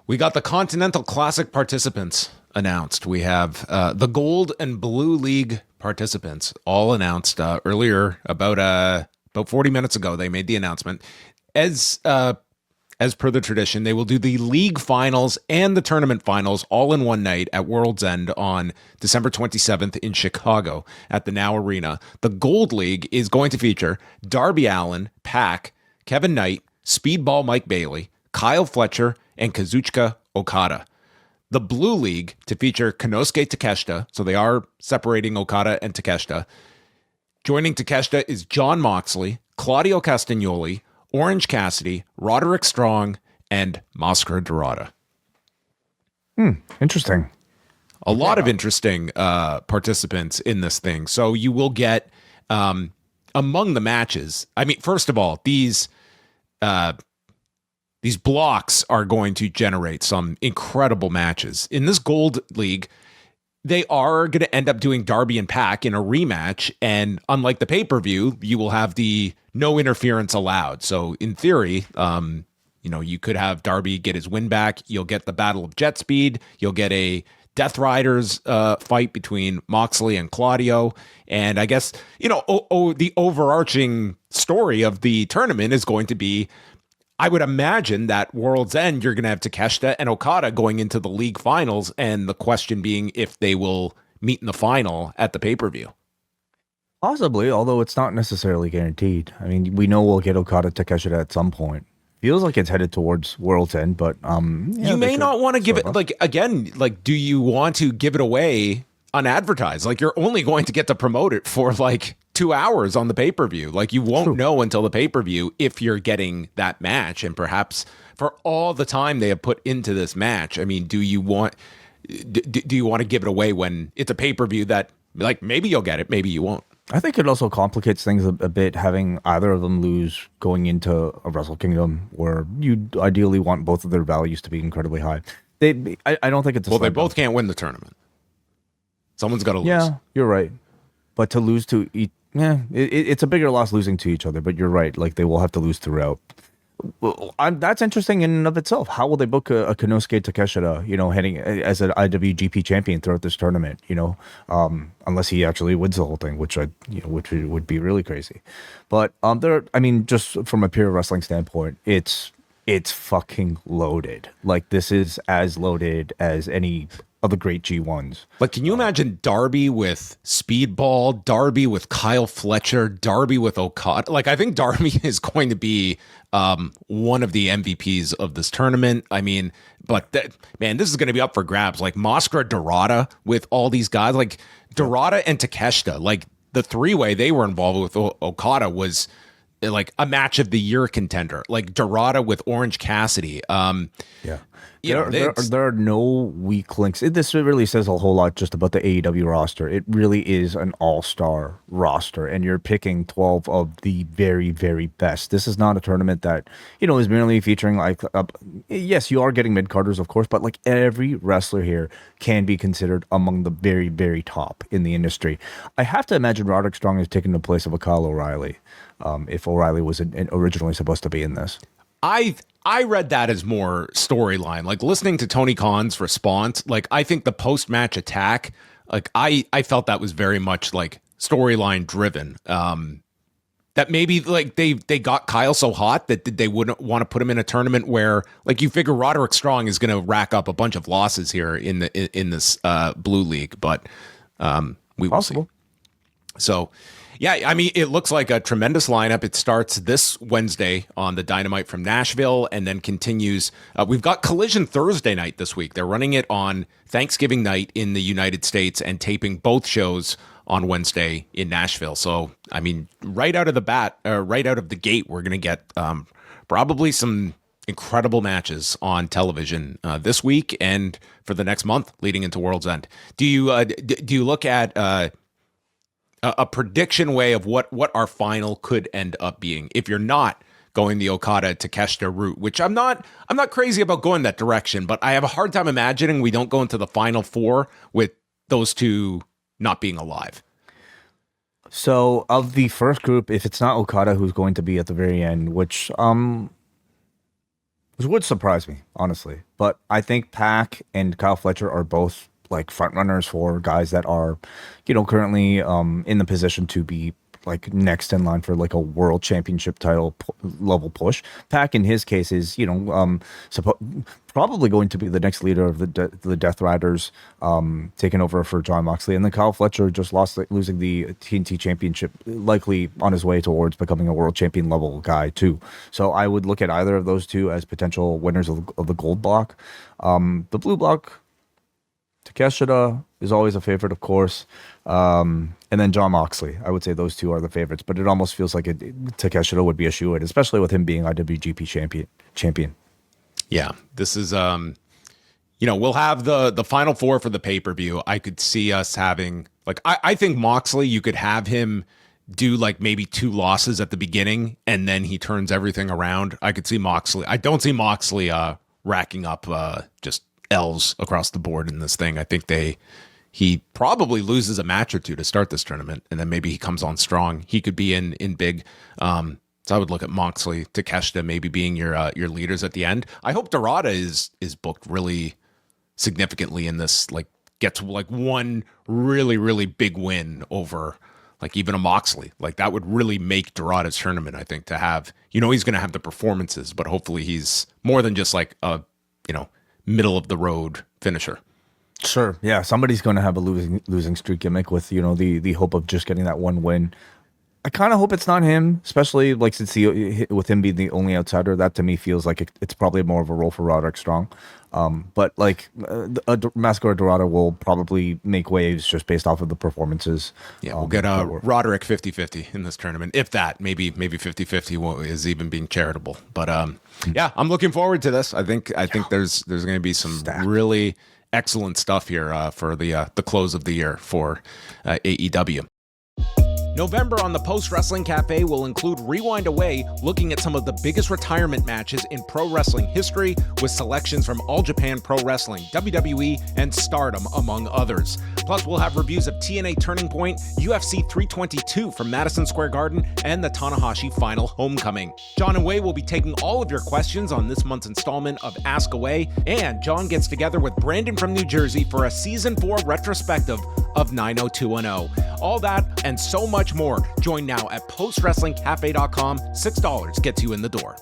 We got the Continental Classic participants announced. We have the Gold and Blue League participants all announced earlier, about 40 minutes ago. They made the announcement. As per the tradition, they will do the league finals and the tournament finals all in one night at World's End on December 27th in Chicago at the Now Arena. The Gold League is going to feature Darby Allin, Pac, Kevin Knight, Speedball Mike Bailey, Kyle Fletcher, and Kazuchika Okada. The Blue League to feature Konosuke Takeshita, so they are separating Okada and Takeshita. Joining Takeshita is Jon Moxley, Claudio Castagnoli, Orange Cassidy, Roderick Strong, and Mascara Dorada. Interesting. A lot of interesting participants in this thing. So you will get among the matches. I mean, first of all, these blocks are going to generate some incredible matches. In this Gold League, they are going to end up doing Darby and Pac in a rematch. And unlike the pay-per-view, you will have the no interference allowed. So in theory, you could have Darby get his win back. You'll get the Battle of Jet Speed. You'll get a Death Riders fight between Moxley and Claudio. And I guess, the overarching story of the tournament is going to be, I would imagine that World's End, you're going to have Takeshita and Okada going into the league finals, and the question being if they will meet in the final at the pay-per-view. Possibly, although it's not necessarily guaranteed. I mean, we know we'll get Okada Takeshita at some point. Feels like it's headed towards World's End, but you may not want to give it, do you want to give it away unadvertised? You're only going to get to promote it for 2 hours on the pay-per-view. You won't know until the pay-per-view if you're getting that match. And perhaps for all the time they have put into this match, I mean, do you want to give it away when it's a pay-per-view that maybe you'll get it, maybe you won't? I think it also complicates things a bit having either of them lose going into a Wrestle Kingdom where you ideally want both of their values to be incredibly high. I don't think it's they both can't win the tournament. Someone's got to lose. Yeah, you're right. But to lose to each, it's a bigger loss losing to each other. But you're right; they will have to lose throughout. Well, that's interesting in and of itself. How will they book a Konosuke Takeshita, heading as an IWGP champion throughout this tournament? Unless he actually wins the whole thing, which would be really crazy. But just from a pure wrestling standpoint, it's fucking loaded. This is as loaded as any of the great G1s. Can you imagine Darby with Speedball, Darby with Kyle Fletcher, Darby with Okada? I think Darby is going to be one of the MVPs of this tournament. I mean, but this is going to be up for grabs. Mascara Dorada with all these guys, Dorada and Takeshita, the three-way they were involved with Okada was a match of the year contender. Dorada with Orange Cassidy. There are no weak links. This really says a whole lot just about the AEW roster. It really is an all-star roster, and you're picking 12 of the very, very best. This is not a tournament that, is merely featuring yes, you are getting mid-carders, of course, but every wrestler here can be considered among the very, very top in the industry. I have to imagine Roderick Strong has taken the place of a Kyle O'Reilly, if O'Reilly was originally supposed to be in this. I read that as more storyline. Listening to Tony Khan's response, I think the post-match attack, I felt that was very much storyline driven. That maybe they got Kyle so hot that they wouldn't want to put him in a tournament where you figure Roderick Strong is going to rack up a bunch of losses here in this Blue League, but we will see. So. Yeah, I mean, it looks like a tremendous lineup. It starts this Wednesday on the Dynamite from Nashville and then continues. We've got Collision Thursday night this week. They're running it on Thanksgiving night in the United States and taping both shows on Wednesday in Nashville. So, I mean, right out of the gate, we're going to get probably some incredible matches on television this week and for the next month leading into World's End. Do you look at a prediction way of what our final could end up being if you're not going the Okada Takeshita route, which I'm not crazy about going that direction, but I have a hard time imagining we don't go into the final four with those two not being alive. So of the first group, if it's not Okada who's going to be at the very end, which Which would surprise me, honestly. But I think Pac and Kyle Fletcher are both like front runners for guys that are, currently in the position to be like next in line for like a world championship title level push. Pac in his case is, probably going to be the next leader of the Death Riders, taking over for John Moxley. And then Kyle Fletcher just losing the TNT championship, likely on his way towards becoming a world champion level guy too. So I would look at either of those two as potential winners of the gold block. The blue block, Takeshita is always a favorite, of course. And then John Moxley. I would say those two are the favorites, but it almost feels like Takeshita would be a shoo-in, especially with him being IWGP champion. Yeah, this is we'll have the final four for the pay-per-view. I could see us having I think Moxley, you could have him do like maybe 2 losses at the beginning and then he turns everything around. I could see Moxley. I don't see Moxley racking up just L's across the board in this thing. I think he probably loses a match or two to start this tournament, and then maybe he comes on strong. He could be in big. So I would look at Moxley, Takeshita maybe being your leaders at the end. I hope Dorada is booked really significantly in this, like gets like one really, really big win over like even a Moxley. Like that would really make Dorada's tournament, I think, to have, he's going to have the performances, but hopefully he's more than just like a, middle of the road finisher. Sure. Yeah. Somebody's going to have a losing streak gimmick with, the hope of just getting that one win. I kind of hope it's not him, especially like since with him being the only outsider. That to me feels like it's probably more of a role for Roderick Strong. But like Mascara Dorada will probably make waves just based off of the performances. Yeah, we'll get Roderick 50-50 in this tournament. If that, maybe 50-50 is even being charitable. But yeah, I'm looking forward to this. I think there's going to be some really excellent stuff here for the close of the year for AEW. November on the Post Wrestling Cafe will include Rewind Away, looking at some of the biggest retirement matches in pro wrestling history with selections from All Japan Pro Wrestling, WWE, and Stardom, among others. Plus, we'll have reviews of TNA Turning Point, UFC 322 from Madison Square Garden, and the Tanahashi Final Homecoming. John and Wai will be taking all of your questions on this month's installment of Ask Away, and John gets together with Brandon from New Jersey for a Season 4 retrospective of 90210. All that and so much more. Join now at postwrestlingcafe.com. $6 gets you in the door.